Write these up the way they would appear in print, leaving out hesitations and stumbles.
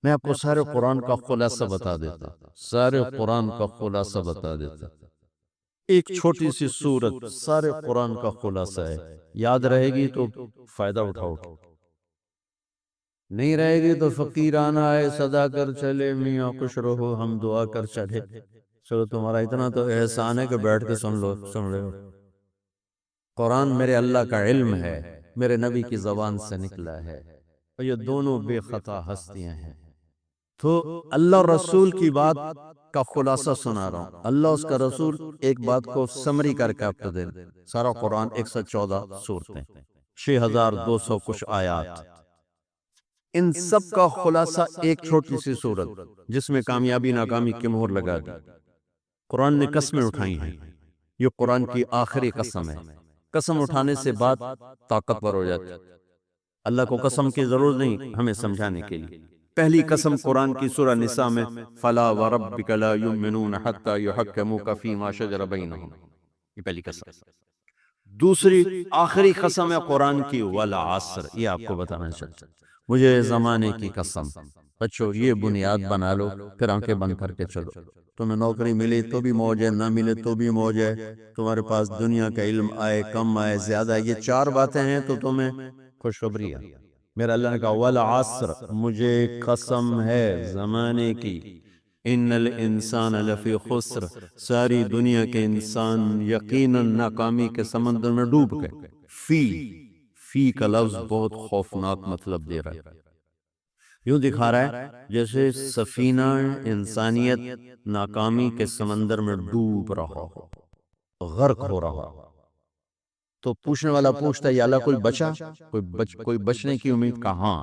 میں آپ کو سارے قرآن کا خلاصہ بتا دیتا، سارے قرآن کا خلاصہ بتا دیتا۔ ایک چھوٹی سی سورت سارے قرآن کا خلاصہ ہے، یاد رہے گی تو فائدہ اٹھاؤ، نہیں رہے گی تو فقیرانہ آئے صدا کر چلے، میاں خوش رہو ہم دعا کر چلے۔ چلو تمہارا اتنا تو احسان ہے کہ بیٹھ کے سن لے ہو۔ قرآن میرے اللہ کا علم ہے، میرے نبی کی زبان سے نکلا ہے، اور یہ دونوں بے خطا ہستیاں ہیں۔ تو اللہ اور رسول کی بات کا خلاصہ سنا رہا ہوں۔ اللہ اس کا رسول ایک بات کو سمری کر کے آپ کو دے دیں۔ سارا قرآن 114 سورتیں، 6200 کچھ آیات، ان سب کا خلاصہ ایک چھوٹی سی سورت جس میں کامیابی ناکامی کی مہر لگا دی۔ قرآن نے قسمیں اٹھائی ہیں، یہ قرآن کی آخری قسم ہے۔ قسم اٹھانے سے بات طاقتور ہو جاتی، اللہ کو قسم کی ضرورت نہیں ہمیں سمجھانے کے لیے۔ پہلی قسم قرآن کی سورہ نساء میں فَلَا وَرَبِّكَ لَا يُؤْمِنُونَ حَتَّى يُحَكِّمُوكَ فِي مَا شَجَرَ بَيْنَهُمْ، یہ پہلی قسم۔ دوسری آخری قسم ہے قرآن کی وَالْعَصْرِ، یہ آپ کو بتانا چاہتا ہوں۔ مجھے زمانے کی قسم، بچوں یہ بنیاد بنا لو، پھر آنکھیں بند کر کے چلو۔ تمہیں نوکری ملی تو بھی موج ہے، نہ ملے تو بھی موج ہے، تمہارے پاس دنیا کا علم آئے کم آئے زیادہ، یہ چار باتیں ہیں تو تمہیں خوشخبری ہے۔ میرا اللہ نے کہا والعصر، مجھے قسم ہے زمانے کی، ان الانسان لفی خسر، ساری دنیا کے انسان یقیناً ناکامی کے سمندر میں ڈوب گئے۔ فی کا لفظ بہت خوفناک مطلب دے رہا ہے، یوں دکھا رہا ہے جیسے سفینہ انسانیت ناکامی کے سمندر میں ڈوب رہا ہو، غرق ہو رہا ہو۔ تو پوچھنے والا پوچھتا ہے یا اللہ کوئی بچا؟ کوئی بچنے کی امید؟ کہاں؟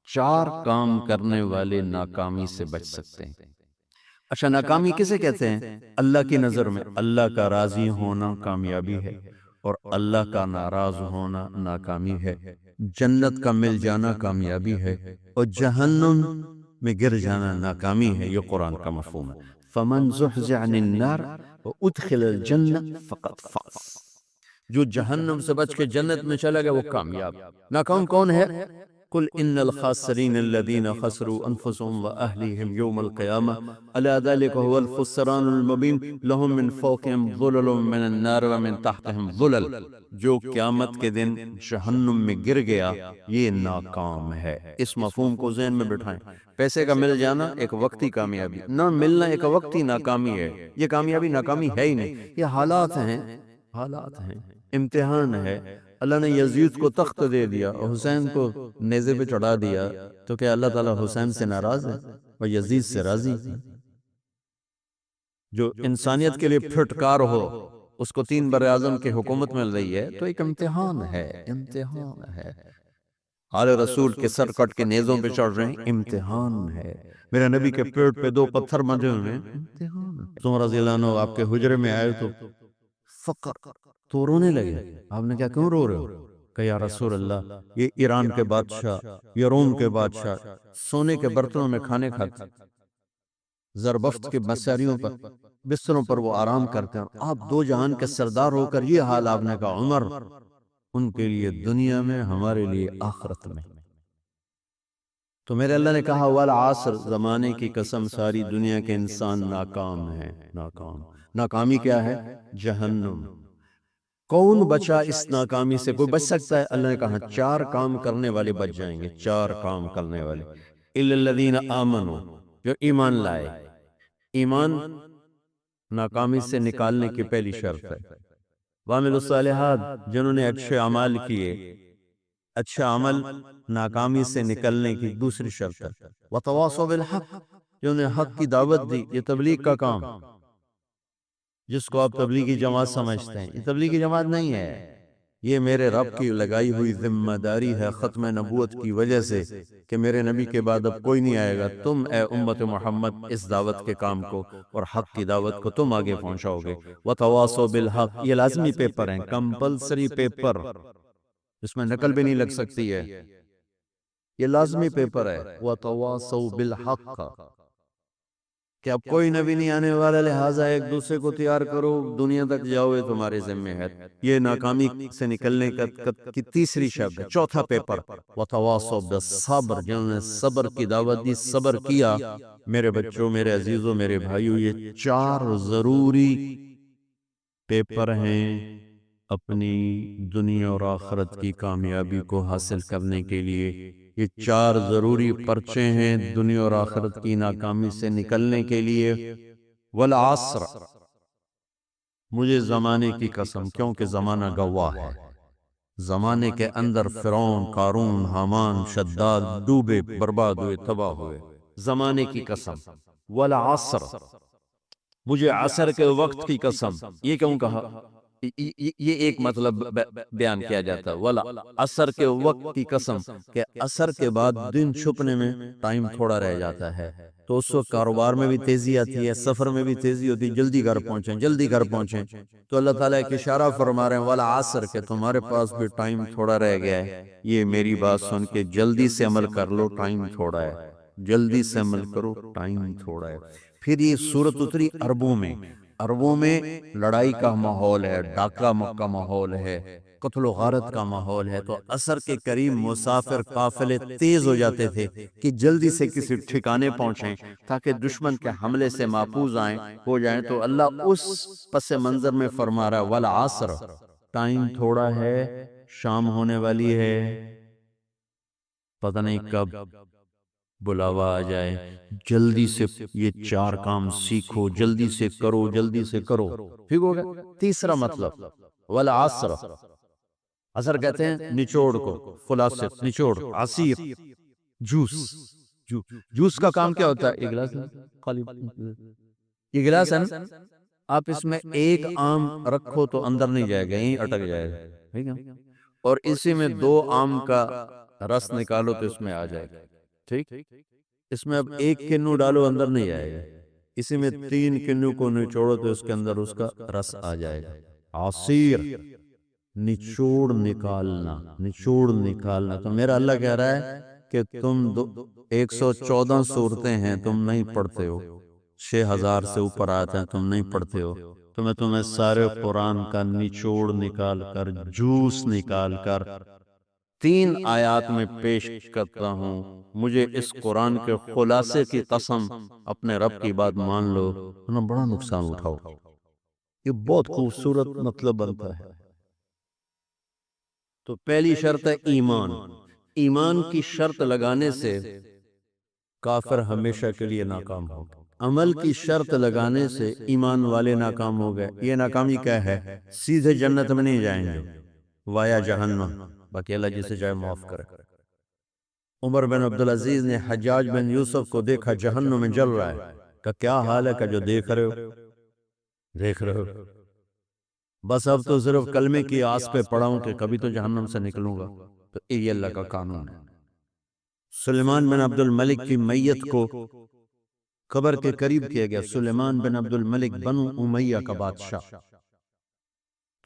چار کام کرنے والے ناکامی سے بچ سکتے ہیں۔ اچھا ناکامی کسے کہتے ہیں؟ اللہ کی نظر میں اللہ کا راضی ہونا کامیابی ہے، اور اللہ کا ناراض ہونا ناکامی ہے۔ جنت کا مل جانا کامیابی ہے، اور جہنم میں گر جانا ناکامی ہے۔ یہ قرآن کا مفہوم ہے۔ فَمَنْ زُحْزِحَ عَنِ النَّارِ وَأُدْخِلَ الْجَنَّةَ فَقَدْ فَازَ، جو جہنم سے بچ کے جنت میں چلا گیا وہ کامیاب۔ ناکام کون ہے؟ قُلْ إِنَّ الْخَاسِرِينَ الَّذِينَ خَسِرُوا أَنفُسَهُمْ وَأَهْلِيهِمْ يَوْمَ الْقِيَامَةِ أَلَا ذَلِكَ هُوَ الْخُسْرَانُ الْمُبِينُ لَهُم مِّن فَوْقِهِمْ ظُلَلٌ مِّنَ النَّارِ وَمِن تَحْتِهِمْ ظُلَلٌ، جو قیامت کے دن جہنم میں گر گیا یہ ناکام ہے۔ اس مفہوم کو ذہن میں بٹھائیں۔ پیسے کا مل جانا ایک وقتی کامیابی، نہ ملنا ایک وقتی ناکامی ہے۔ یہ کامیابی ناکامی ہے ہی نہیں، یہ حالات ہیں، حالات ہیں، امتحان ہے۔ اللہ نے یزید کو تخت دے دیا اور حسین کو نیزے پہ چڑھا دیا، تو کیا اللہ تعالیٰ حسین سے ناراض ہے اور یزید سے راضی ہے؟ جو انسانیت کے لیے پھٹکار ہو اس کو 3 براعظم کی حکومت مل رہی ہے، تو ایک امتحان ہے، امتحان ہے۔ آل رسول کے سر کٹ کے نیزوں پہ چڑھ رہے ہیں، امتحان ہے۔ میرے نبی کے پیٹ پہ 2 پتھر مجے ہوئے ہیں، امتحان ہے۔ عمر رضی اللہ عنہ آپ کے حجرے میں آئے تو فقر، تو رونے لگے۔ آپ نے کہا کیوں رو رہے ہو؟ کہ یا رسول اللہ یہ ایران کے بادشاہ، یہ روم کے بادشاہ سونے کے برتنوں میں کھانے کھاتے، زربفت کے مساریوں پر بستروں پر وہ آرام کرتے ہیں، آپ 2 جہان کے سردار ہو کر یہ حال آپ نے کہا عمر، ان کے لیے دنیا میں ہمارے لیے آخرت میں۔ تو میرے اللہ نے کہا والعصر، زمانے کی قسم ساری دنیا کے انسان ناکام ہیں، ناکام۔ ناکامی کیا ہے؟ جہنم۔ کون بچا اس ناکامی سے؟ کوئی بچ سکتا ہے؟ اللہ نے کہا 4 کام کرنے والے بچ جائیں گے، 4 کام کرنے والے۔ اِلَّا الَّذِينَ آمَنُوا، جو ایمان لائے۔ ایمان ناکامی سے نکالنے کی پہلی شرط ہے۔ وَعَمِلُوا الصَّالِحَاتِ، جنہوں نے اچھے اعمال کیے، اچھا عمل ناکامی سے نکلنے کی دوسری شرط ہے۔ وَتَوَاصَوْا بِالْحَقِّ، جنہوں نے حق کی دعوت دی، یہ تبلیغ کا کام، جس کو آپ تبلیغی جماعت سمجھتے ہیں، یہ تبلیغی جماعت نہیں ہے، یہ میرے رب کی لگائی ہوئی ذمہ داری ہے ختم نبوت کی وجہ سے، کہ میرے نبی کے بعد اب کوئی نہیں آئے گا، تم اے امت محمد اس دعوت کے کام کو اور حق کی دعوت کو تم آگے پہنچاؤ گے۔ وَتَوَاصَوْا بِالْحَقِّ، یہ لازمی پیپر ہیں، کمپلسری پیپر، اس میں نقل بھی نہیں لگ سکتی ہے، یہ لازمی پیپر ہے۔ وَتَوَاصَوْا بِالْحَقِّ، کہ اب کوئی نبی نہیں آنے والا، لہٰذا ایک دوسرے کو تیار کرو، دنیا تک جاؤ، یہ تمہارے ذمہ ہے۔ یہ ناکامی سے نکلنے کی تیسری شب ہے۔ چوتھا پیپر وتواصوا بالصبر، جنہوں نے صبر کی دعوت دی، صبر کیا۔ میرے بچوں، میرے عزیزوں، میرے بھائیوں، یہ 4 ضروری پیپر ہیں اپنی دنیا اور آخرت کی کامیابی کو حاصل کرنے کے لیے۔ یہ 4 ضروری پرچے ہیں دنیا اور آخرت کی ناکامی سے نکلنے کے لیے۔ والعصر، مجھے زمانے کی قسم، کیونکہ زمانہ گواہ ہے۔ زمانے کے اندر فرعون، قارون، حامان، شداد ڈوبے، برباد ہوئے، تباہ ہوئے۔ زمانے کی قسم۔ والعصر، مجھے عصر کے وقت کی قسم۔ یہ کیوں کہا؟ یہ ایک مطلب بیان کیا جاتا ہے، ولا عصر کے وقت کی قسم، کہ عصر کے بعد دن چھپنے میں ٹائم تھوڑا رہ جاتا ہے، تو اس وقت کاروبار میں بھی تیزی آتی ہے، سفر میں بھی تیزی ہوتی ہے، جلدی گھر پہنچیں، جلدی گھر پہنچیں۔ تو اللہ تعالیٰ ایک اشارہ فرما رہے ہیں، ولا عصر، کہ تمہارے پاس بھی ٹائم تھوڑا رہ گیا ہے، یہ میری بات سن کے جلدی سے عمل کر لو، ٹائم تھوڑا ہے، جلدی سے عمل کرو، ٹائم تھوڑا ہے۔ پھر یہ سورت اتری عربوں میں۔ عربوں میں لڑائی کا ماحول ہے، ڈاکہ کا ماحول ہے، قتل و غارت کا ماحول ہے، تو عصر کے قریب مسافر قافلے تیز ہو جاتے تھے کہ جلدی سے کسی ٹھکانے پہنچیں تاکہ دشمن کے حملے سے محفوظ ہو جائیں۔ تو اللہ اس پس منظر میں فرما رہا ہے، والعصر، ٹائم تھوڑا ہے، شام ہونے والی ہے، پتہ نہیں کب بلاوا آ جائے، جلدی سے یہ 4 کام سیکھو، جلدی سے کرو، جلدی سے کرو۔ ٹھیک ہو گیا؟ تیسرا مطلب والعصر، عصر کہتے ہیں نچوڑ کو، خلاصہ نچوڑ، عصیر، جوس۔ جوس کا کام کیا ہوتا ہے؟ یہ گلاس خالی، یہ گلاس ہے نا، آپ اس میں ایک آم رکھو تو اندر نہیں جائے گا، یہیں اٹک جائے گا، ٹھیک ہے؟ اور اسی میں 2 آم کا رس نکالو تو اس میں آ جائے گا، ٹھیک؟ اس میں اب 1 کنو ڈالو، اندر نہیں آئے گا، اسی میں 3 کنو کو نچوڑو تو اس کے اندر اس کا رس آ جائے گا۔ عصیر، نچوڑ نکالنا، نچوڑ نکالنا۔ تو میرا اللہ کہہ رہا ہے کہ تم 114 صورتیں ہیں، تم نہیں پڑھتے ہو، 6000 سے اوپر آتے ہیں، تم نہیں پڑھتے ہو، تو میں تمہیں سارے قرآن کا نچوڑ نکال کر، جوس نکال کر 3 آیات میں پیش کرتا ہوں۔ مجھے اس قرآن کے خلاصے کی قسم، اپنے رب کی بات مان لو، ورنہ بڑا نقصان اٹھاؤ۔ یہ بہت خوبصورت مطلب بنتا ہے۔ تو پہلی شرط ہے ایمان۔ ایمان کی شرط لگانے سے کافر ہمیشہ کے لیے ناکام ہو گئے۔ عمل کی شرط لگانے سے ایمان والے ناکام ہو گئے۔ یہ ناکامی کیا ہے؟ سیدھے جنت میں نہیں جائیں گے، وایا جہنم، باقی اللہ جسے چاہے معاف کرے۔ عمر بن عبدالعزیز نے حجاج بن یوسف کو دیکھا جہنم میں جل رہا ہے، کہ کیا حال ہے؟ کہ جو دیکھ رہے ہو، بس اب تو صرف کلمے کی آس پہ پڑا ہوں کہ کبھی تو جہنم سے نکلوں گا۔ تو یہ اللہ کا قانون ہے۔ سلیمان بن عبد الملک کی میت کو قبر کے قریب کیا گیا، سلیمان بن عبد الملک بنو امیہ کا بادشاہ،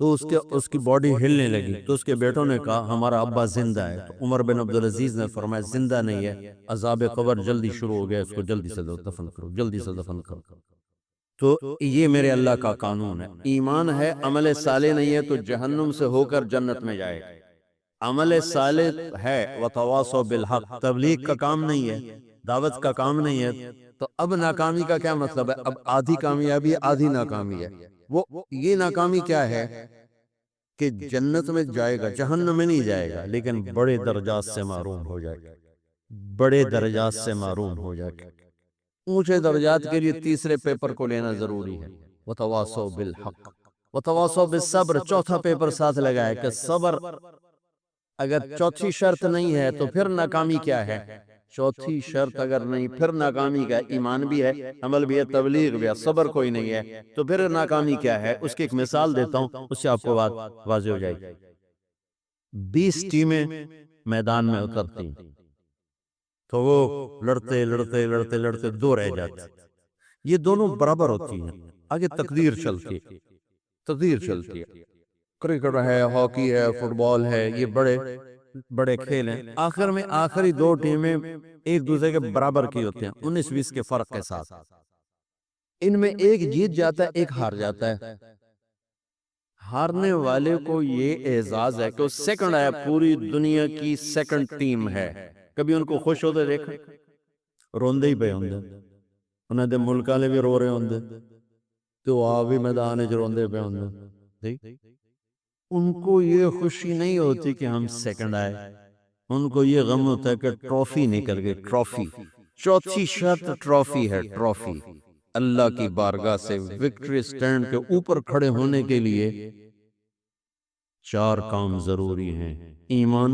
تو اس کی باڈی ہلنے لگی، تو اس کے بیٹوں نے کہا ہمارا ابا زندہ ہے۔ تو عمر بن عبدالعزیز نے فرمایا زندہ نہیں ہے، عذاب قبر جلدی شروع ہو گیا، اس کو جلدی سے دفن کرو، جلدی سے دفن کرو۔ تو یہ میرے اللہ کا قانون ہے۔ ایمان ہے، عمل صالح نہیں ہے تو جہنم سے ہو کر جنت میں جائے گا۔ عمل صالح ہے، وتواصوا بالحق، تبلیغ کا کام نہیں ہے، دعوت کا کام نہیں ہے، تو اب ناکامی کا کیا مطلب ہے؟ اب آدھی کامیابی، آدھی ناکامی ہے۔ وہ یہ ناکامی کیا ہے کہ جنت میں جائے گا، جہنم میں نہیں جائے گا، لیکن بڑے درجات سے محروم ہو جائے گا، بڑے درجات سے محروم ہو جائے گا۔ اونچے درجات کے لیے تیسرے پیپر کو لینا ضروری ہے، وتواصوا بالحق، وتواصوا بالصبر۔ چوتھا پیپر ساتھ لگایا کہ صبر، اگر چوتھی شرط نہیں ہے تو پھر ناکامی کیا ہے؟ چوتھی شرط اگر نہیں، پھر ناکامی کیا ہے؟ ایمان بھی ہے، عمل بھی ہے، تبلیغ بھی ہے، صبر کوئی نہیں ہے، تو پھر ناکامی کیا ہے؟ اس کی ایک مثال دیتا ہوں، اس سے آپ کو بات واضح ہو جائے گی۔ 20 ٹیمیں میدان میں اترتی ہیں، تو وہ لڑتے لڑتے لڑتے لڑتے 2 رہ جاتے، یہ دونوں برابر ہوتی ہیں، آگے تقدیر چلتی ہے، تقدیر چلتی ہے۔ کرکٹ ہے، ہاکی ہے، فٹ بال ہے، یہ بڑے بڑے کھیل ہیں۔ آخر میں آخری 2 ٹیمیں ایک دوسرے کے برابر کی ہوتے ہیں، 19-20 کے فرق کے ساتھ، ان میں ایک جیت جاتا ہے، ایک ہار جاتا ہے۔ ہارنے والے کو یہ اعزاز ہے کہ وہ سیکنڈ آیا، پوری دنیا کی سیکنڈ ٹیم ہے۔ کبھی ان کو خوش ہوتے دیکھا؟ روندے ہی پہ ہوندے، انہیں دے ملک والے بھی رو رہے ہوندے، تو آپ بھی میدان جو روندے پہ ہوندے۔ ان کو یہ خوشی نہیں ہوتی کہ ہم سیکنڈ آئے، ان کو یہ غم ہوتا ہے کہ ٹرافی نکل گئی، ٹرافی۔ چوتھی شرط ٹرافی ہے، ٹرافی۔ اللہ کی بارگاہ سے وکٹری سٹینڈ کے اوپر کھڑے ہونے کے لیے 4 کام ضروری ہیں: ایمان،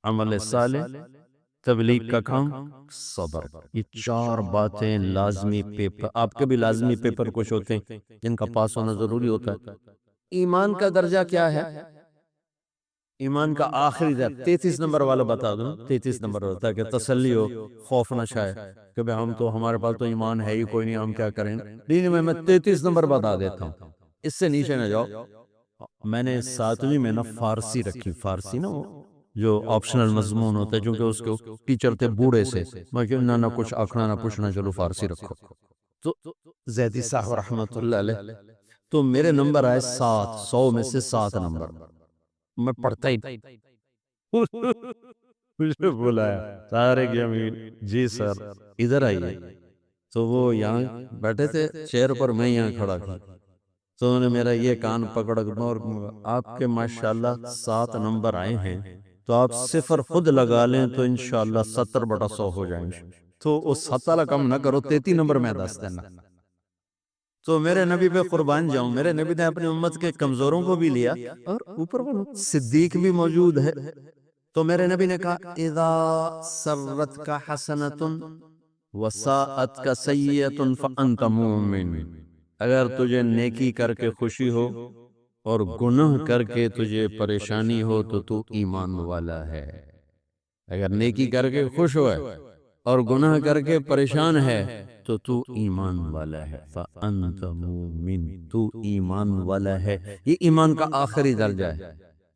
عمل صالح، تبلیغ کا کام، صبر۔ یہ 4 باتیں لازمی پیپر، آپ کے بھی لازمی پیپر کچھ ہوتے ہیں جن کا پاس ہونا ضروری ہوتا ہے۔ ایمان کا درجہ کیا ہے؟ ایمان کا آخری درجہ 33 نمبر والا بتا دوں، 33 نمبر ہوتا ہے کہ تسلی ہو، خوف نہ شائے کہ بھئی ہم تو، ہمارے پاس تو ایمان ہے ہی کوئی نہیں، ہم کیا کریں۔ دین میں 33 نمبر بتا دیتا ہوں، اس سے نیچے نہ جاؤ۔ میں نے 7ویں میں نا فارسی رکھی، فارسی نا وہ جو آپشنل مضمون ہوتا ہے، چونکہ اس کو ٹیچر تھے بوڑھے سے، میں کہ نہ کچھ آکھنا نہ پوچھنا، چلو فارسی رکھو۔ تو زیدی صاحب رحمت اللہ علیہ، تو میرے نمبر آئے 7، 100 میں سے 7 نمبر۔ میں پڑھتا ہی مجھے بلایا طارق جمیل، جی سر ادھر آئیے۔ تو وہ یہاں بیٹھے تھے چیئر پر، میں یہاں کھڑا تھا، تو انہوں نے میرا یہ کان پکڑ اور آپ کے ماشاءاللہ 7 نمبر آئے ہیں، تو آپ 0 خود لگا لیں تو انشاءاللہ 70/100 ہو جائیں گے، تو اس 7 کم نہ کرو، 33 نمبر میں دس دینا۔ تو میرے نبی پہ قربان جاؤں، میرے نبی نے اپنی امت کے کمزوروں کو بھی لیا، اور اوپر وہ صدیق بھی موجود ہے۔ تو میرے نبی نے کہا اذا سرتک حسنۃ وساءتک سیئۃ فانت مومن، اگر تجھے نیکی کر کے خوشی ہو اور گناہ کر کے تجھے پریشانی ہو تو تو ایمان والا ہے۔ اگر نیکی کر کے خوش ہوئے اور گناہ کر کے پریشان ہے تو تو ایمان والا ہے، فَأَنْتَ مُؤْمِن، تو ایمان والا ہے۔ یہ ایمان کا آخری درجہ ہے،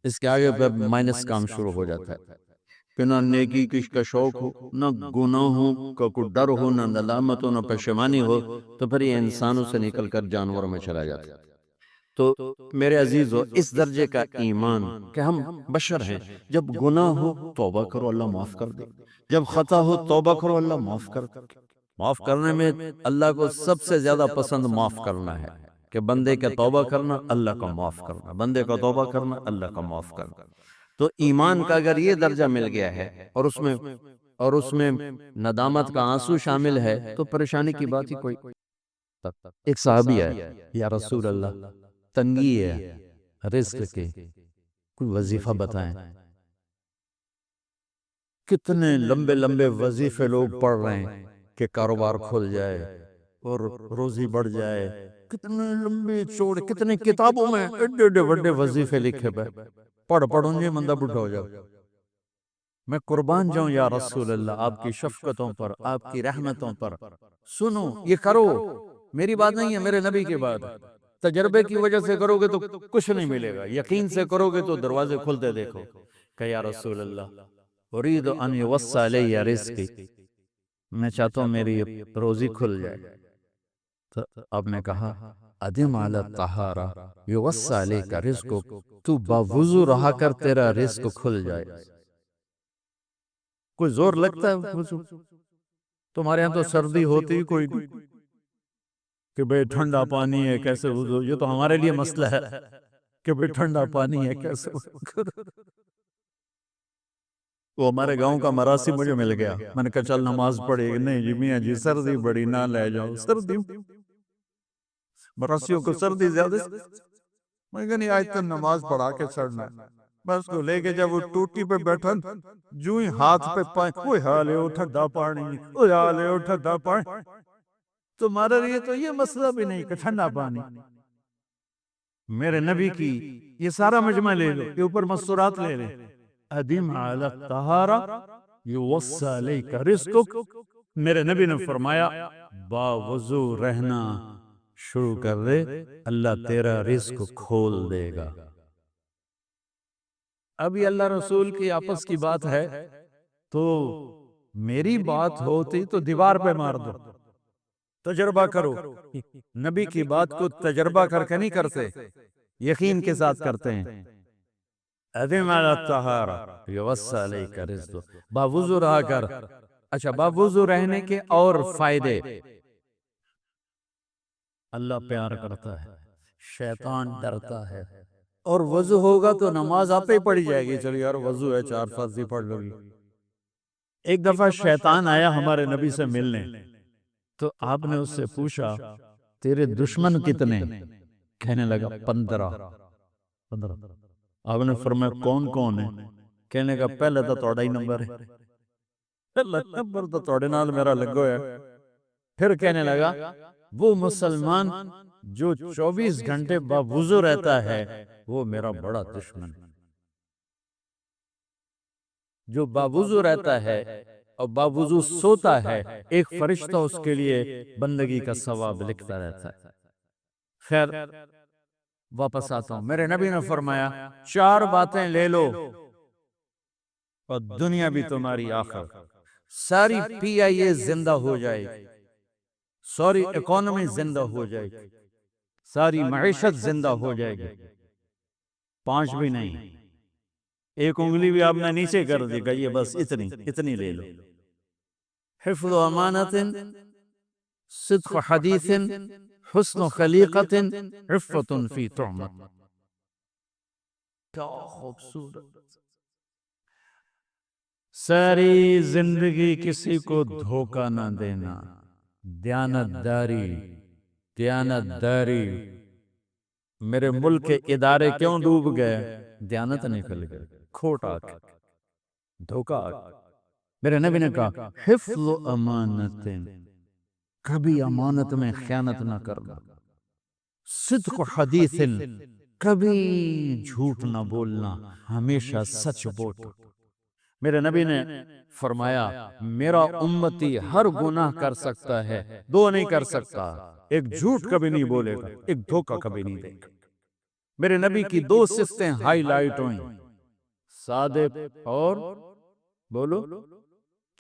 اس کے آگے پہ مائنس کام شروع ہو جاتا ہے کہ نہ نیکی کش کا شوق ہو، نہ گناہوں کا کوئی ڈر ہو، نہ ندامت ہو، نہ پشیمانی ہو، تو پھر یہ انسانوں سے نکل کر جانوروں میں چلا جاتا ہے۔ تو میرے عزیزو، اس درجے کا ایمان کہ ہم بشر ہیں، جب گناہ ہو توبہ کرو، اللہ معاف کر دے، جب خطا ہو توبہ کرو، اللہ معاف کر دے۔ معاف کرنے میں اللہ کو سب سے زیادہ پسند معاف کرنا ہے، کہ بندے کا توبہ کرنا، اللہ کا معاف کرنا، بندے کا توبہ کرنا، اللہ کا معاف کرنا۔ تو ایمان کا اگر یہ درجہ مل گیا ہے اور اس میں ندامت کا آنسو شامل ہے تو پریشانی کی بات ہی کوئی۔ ایک صحابی ہے، یا رسول اللہ تنگی ہے رزق کی، کوئی وظیفہ بتائیں۔ کتنے لمبے لمبے وظیفے لوگ پڑھ رہے ہیں کہ کاروبار کھل جائے اور روزی بڑھ جائے، کتنے لمبے چوڑے، کتنے کتابوں میں ایڈے بڑے وظیفے لکھے پہ، پڑھوں یہ مندہ بڈھا ہو جاؤ۔ میں قربان جاؤں یا رسول اللہ آپ کی شفقتوں پر، آپ کی رحمتوں پر، سنو یہ کرو، میری بات نہیں ہے، میرے نبی کی بات ہے۔ تجربے کی وجہ سے کرو گے تو کچھ نہیں ملے گا، یقین سے کرو گے تو دروازے کھلتے دیکھو۔ کہ یا رسول اللہ اريد ان يوسع علی رزقی، میں چاہتا ہوں میری روزی کھل جائے۔ تو اب نے کہا ادم علی الطہارہ یوسع علیک رزقک، تو باوضو رہا کر تیرا رزق کھل جائے۔ کوئی زور لگتا ہے وضو؟ تمہارے ہاں تو سردی ہوتی کوئی نہیں کہ بھئی ٹھنڈا پانی ہے کیسے وضو، یہ تو ہمارے لیے مسئلہ ہے کہ بھئی ٹھنڈا پانی ہے کیسے وضو کرو۔ وہ ہمارے گاؤں کا مراسی مجھے مل گیا، میں نے کہا چل نماز پڑھے گی، نہیں جی میاں جی سردی بڑی، نہ لے جاؤ سردی، مراسیوں کو سردی زیادہ، میں نے کہا نہیں آج تو نماز پڑھا کے چڑھنا ہے۔ بس کو لے کے جب وہ ٹوٹی پہ بیٹھا، جو ہی ہاتھ پہ پائیں، کوئی حال ہے اٹھا پانی، کوئی حال ہے اٹھا پانی، تمہارے لیے تو یہ مسئلہ بھی نہیں کہ ٹھنڈا پانی۔ میرے نبی کی یہ سارا مجمع لے لو، یہ اوپر مستورات لے لیں، ادم علی الطہارہ یوسع علیک رزقک، میرے نبی نے فرمایا باوضو رہنا شروع کر دے، اللہ تیرا رزق کھول دے گا۔ ابھی اللہ رسول کی آپس کی بات ہے تو میری بات ہوتی تو دیوار پہ مار دو، تجربہ کرو. نبی کی بات کو تجربہ کر کے نہیں کرتے، یقین کے ساتھ کرتے ہیں. ادم علی الطہارہ یوسع علیک رزق، باوضو رہا کر. اچھا، باوضو رہنے کے اور فائدے. اللہ پیار کرتا ہے، شیطان ڈرتا ہے. اور وضو ہوگا تو نماز آپ ہی پڑھی جائے گی. چلو یار وضو ہے، 4 فرض ہی پڑھ لو گی. ایک دفعہ شیطان آیا ہمارے نبی سے ملنے، تو آپ نے اس سے پوچھا تیرے دشمن کتنے؟ کہنے لگا 15. آپ نے فرمایا کون کون ہے؟ کہنے کا پہلے تو توڑا ہی نمبر ہے، پہلا نمبر تو توڑے نال میرا لگو ہے. پھر کہنے لگا وہ مسلمان جو 24 گھنٹے باوضو رہتا ہے وہ میرا بڑا دشمن ہے. جو باوضو رہتا ہے اور باوضو سوتا ہے، ایک فرشتہ اس کے لیے بندگی کا ثواب لکھتا رہتا ہے. خیر واپس آتا ہوں. میرے نبی نے فرمایا 4 باتیں لے لو اور دنیا بھی تمہاری آخر. ساری پی آئی اے زندہ ہو جائے گی، ساری اکانومی زندہ ہو جائے گی، ساری معیشت زندہ ہو جائے گی. 5 بھی نہیں، ایک انگلی بھی آپ نے نیچے کر دی. یہ بس اتنی لے لو. حفظ و امانت، صدق حدیث، حسن خلیقت، عفت فی طعمت. کیا خوبصورت. ساری زندگی کسی کو دھوکہ نہ دینا، دیانت داری. میرے ملک کے ادارے کیوں ڈوب گئے؟ دیانت نکل گئے، کھوٹ آ کے، دھوکہ آ کے. میرے نبی نے کہا حفظ امانت، کبھی امانت میں خیانت نہ کرنا. صدق حدیث، کبھی جھوٹ نہ بولنا، ہمیشہ سچ بولنا. میرے نبی نے فرمایا میرا امتی ہر گناہ کر سکتا ہے، 2 نہیں کر سکتا. ایک جھوٹ کبھی نہیں بولے گا، ایک دھوکہ کبھی نہیں دے گا. میرے نبی کی 2 صفتیں ہائی لائٹ ہوئیں، صادق اور بولو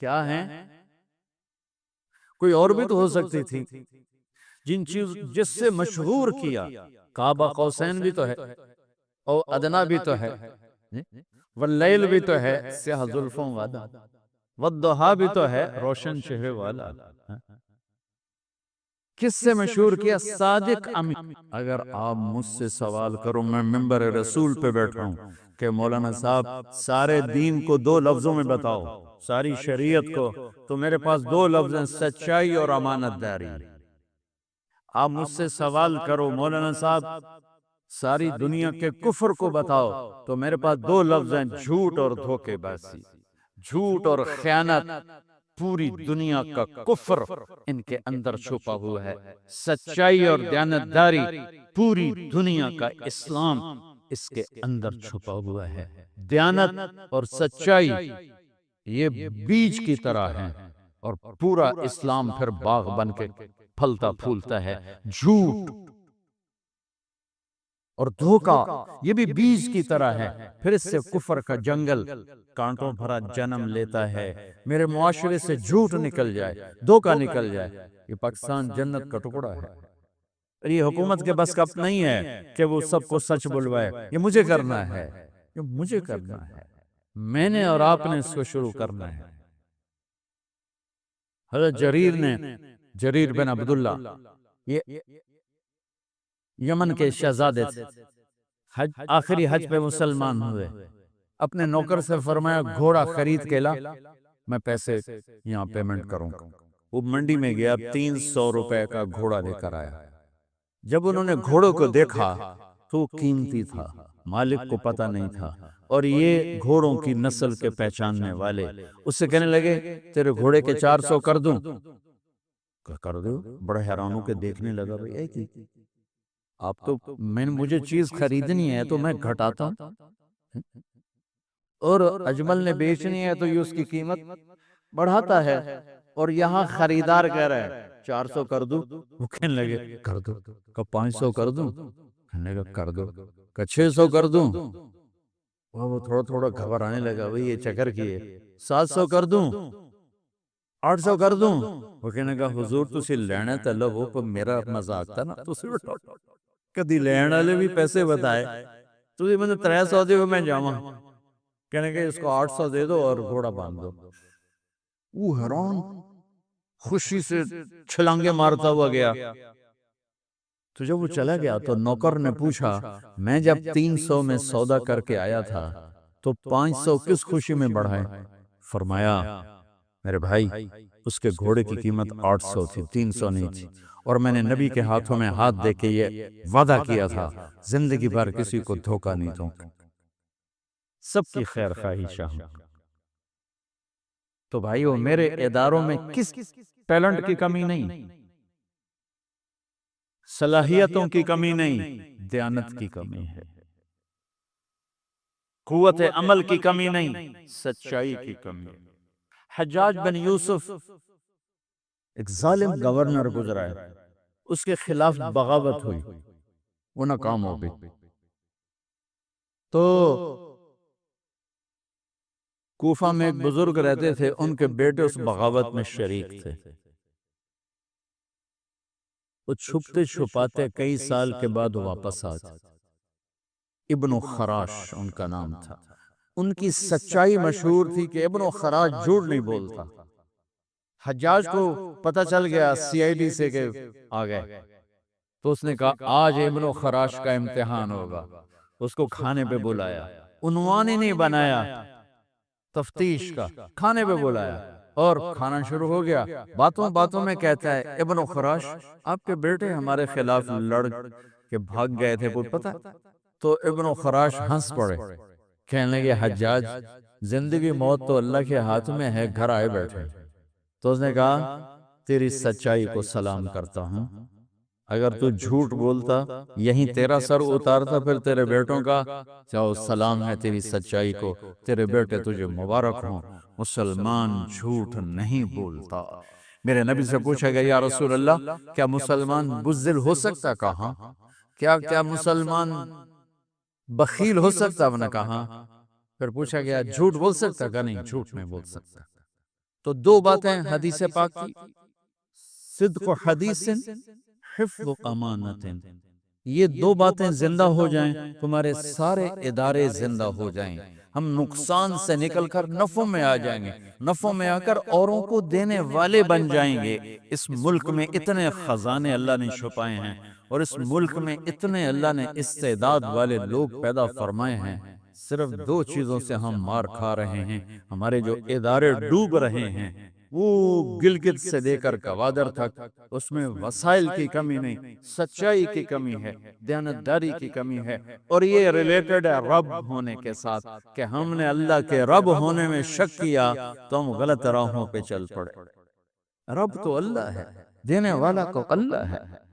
کیا ہیں؟ کوئی اور بھی تو ہو سکتی تھی. جس سے مشہور کیا، کعبہ قوسین بھی تو ہے، اور ادنا بھی تو ہے، واللیل بھی تو ہے سیاہ زلفوں والا، والضحیٰ بھی تو ہے روشن چہرے والا. کس سے مشہور کیا؟ صادق امین. اگر آپ مجھ سے سوال کرو، میں منبر رسول پہ بیٹھا ہوں کہ مولانا صاحب سارے دین کو 2 لفظوں میں بتاؤ، ساری شریعت کو، تو میرے پاس 2 لفظ ہیں، سچائی اور امانت داری. آپ مجھ سے سوال کرو مولانا صاحب ساری دنیا کے کفر کو بتاؤ، تو میرے پاس 2 لفظ ہیں، جھوٹ اور دھوکے بازی. جھوٹ اور خیانت، پوری دنیا کا کفر ان کے اندر چھپا ہوا ہے. سچائی اور دیانتداری، پوری دنیا کا اسلام اس کے اندر چھپا ہوا ہے. دیانت اور سچائی یہ بیج کی طرح ہیں، اور پورا اسلام پھر باغ بن کے پھلتا پھولتا ہے. جھوٹ اور دھوکہ یہ بھی بیج کی طرح ہے، پھر اس سے کفر کا جنگل کانٹوں بھرا جنم لیتا ہے. میرے معاشرے سے جھوٹ نکل جائے، دھوکہ نکل جائے، یہ پاکستان جنت کا ٹکڑا ہے. یہ حکومت کے بس کا نہیں ہے کہ وہ سب کو سچ بلوائے. یہ مجھے کرنا ہے، یہ مجھے کرنا ہے، میں نے اور آپ نے اس کو شروع کرنا ہے. حضرت جریر بن عبداللہ یہ یمن کے شہزادے تھے، آخری حج پہ مسلمان ہوئے. اپنے نوکر سے فرمایا گھوڑا خرید کے لا، میں پیسے یہاں پیمنٹ کروں گا. وہ منڈی میں گیا، 300 روپے کا گھوڑا لے کر آیا. جب انہوں نے گھوڑوں کو دیکھا تو وہ قیمتی تھا، مالک کو پتہ نہیں تھا، اور یہ گھوڑوں کی نسل کے پہچاننے والے. اس سے کہنے لگے تیرے گھوڑے کے 400 کر دوں؟ کر دو. بڑا حیرانوں کے دیکھنے لگا، بھئی اے کی آپ تو مجھے چیز خریدنی ہے تو میں گھٹاتا ہوں، اور اجمل نے بیچنی ہے تو یہ اس کی قیمت بڑھاتا ہے، اور یہاں خریدار کہہ رہا ہے 400 کر دوں. وہ کہنے لگے کر دو. کہ 500 کر دوں؟ کہنے لگا کر دو. کہ 600 کر دوں؟ وہ تھوڑا تھوڑا گھبرانے لگا، بھئی یہ چکر کی ہے. 700 کر دوں؟ 800 کر دوں؟ وہ کہنے کا حضور تسی لینا تے لو، پر میرا مذاق تھا نا، تسی بٹھو کدی لین والے بھی پیسے بتائے، تسی مجھے 300 دیو میں جاواں، کہنے کہ اس کو 800 دے دو اور گھوڑا باندھ دو۔ وہ حیران خوشی سے چھلانگے مارتا ہوا گیا۔ تو جب وہ چلا گیا تو نوکر نے پوچھا، میں جب 300 میں سودا کر کے آیا تھا تو 500 کس خوشی میں بڑھائے؟ فرمایا، میرے بھائی اس کے گھوڑے کی قیمت 800 تھی، 300 نہیں تھی، اور میں نے نبی کے ہاتھوں میں ہاتھ دے کے یہ وعدہ کیا تھا زندگی بھر کسی کو دھوکہ نہیں دوں گا، سب کی خیر خواہی چاہوں۔ تو بھائیو، میرے اداروں میں کس ٹیلنٹ کی کمی نہیں، صلاحیتوں کی کمی نہیں، دیانت کی کمی ہے، قوت عمل کی کمی نہیں، سچائی کی کمی ہے۔ حجاج بن یوسف ایک ظالم گورنر گزرا ہے، اس کے خلاف بغاوت ہوئی، وہ ناکام ہو گئی، تو کوفہ میں ایک بزرگ رہتے تھے، ان کے بیٹے اس بغاوت میں شریک تھے، وہ چھپتے چھپاتے کئی سال کے بعد واپس آتے، ابن خراش ان کا نام تھا، ان کی سچائی مشہور تھی کہ ابن خراش جھوٹ نہیں بولتا۔ حجاج کو پتہ چل گیا سی آئی ڈی سے کہ آ گئے، تو اس نے کہا آج ابن خراش کا امتحان ہوگا، اس کو کھانے پہ بلایا، عنوان ہی نہیں بنایا تفتیش کا، کھانے پہ بلایا اور کھانا شروع ہو گیا۔ باتوں باتوں میں کہتا ہے، ابن خراش آپ کے بیٹے ہمارے خلاف لڑ کے بھاگ گئے تھے، کوئی پتہ؟ تو ابن خراش ہنس پڑے، کہنے لگے حجاج زندگی موت تو اللہ کے ہاتھ میں ہے، گھر آئے بیٹھے۔ تو اس نے کہا تیری سچائی کو سلام کرتا ہوں، اگر تو جھوٹ بولتا یہیں تیرا سر اتارتا، پھر تیرے بیٹوں کا چاہو سلام ہے تیری سچائی کو، تیرے بیٹے تجھے مبارک ہوں، مسلمان جھوٹ نہیں بولتا۔ میرے نبی سے پوچھا گیا، یا رسول اللہ کیا مسلمان بزدل ہو سکتا؟ کہا کیا مسلمان بخیل ہو سکتا؟ نے کہا۔ پھر پوچھا گیا جھوٹ بول سکتا؟ کہا نہیں، جھوٹ نہیں بول سکتا۔ تو دو باتیں حدیث پاک کی، صدق حدیث، حفظ امانت، یہ دو باتیں زندہ ہو جائیں تمہارے سارے ادارے زندہ ہو جائیں، ہم نقصان سے نکل کر نفع میں آ جائیں گے، نفع میں آ کر اوروں کو دینے والے بن جائیں گے۔ اس ملک میں اتنے خزانے اللہ نے چھپائے ہیں، اور اس ملک میں اتنے اللہ نے استعداد والے لوگ پیدا فرمائے ہیں، صرف دو چیزوں سے ہم مار کھا رہے ہیں، ہمارے جو ادارے ڈوب رہے ہیں، وہ گلگت سے لے کر گوادر تک، اس میں وسائل کی کمی نہیں، سچائی کی کمی ہے، دیانتداری کی کمی ہے، اور یہ ریلیٹڈ ہے رب ہونے کے ساتھ، کہ ہم نے اللہ کے رب ہونے میں شک کیا تو ہم غلط راہوں پہ چل پڑے۔ رب تو اللہ ہے، دینے والا کو اللہ ہے۔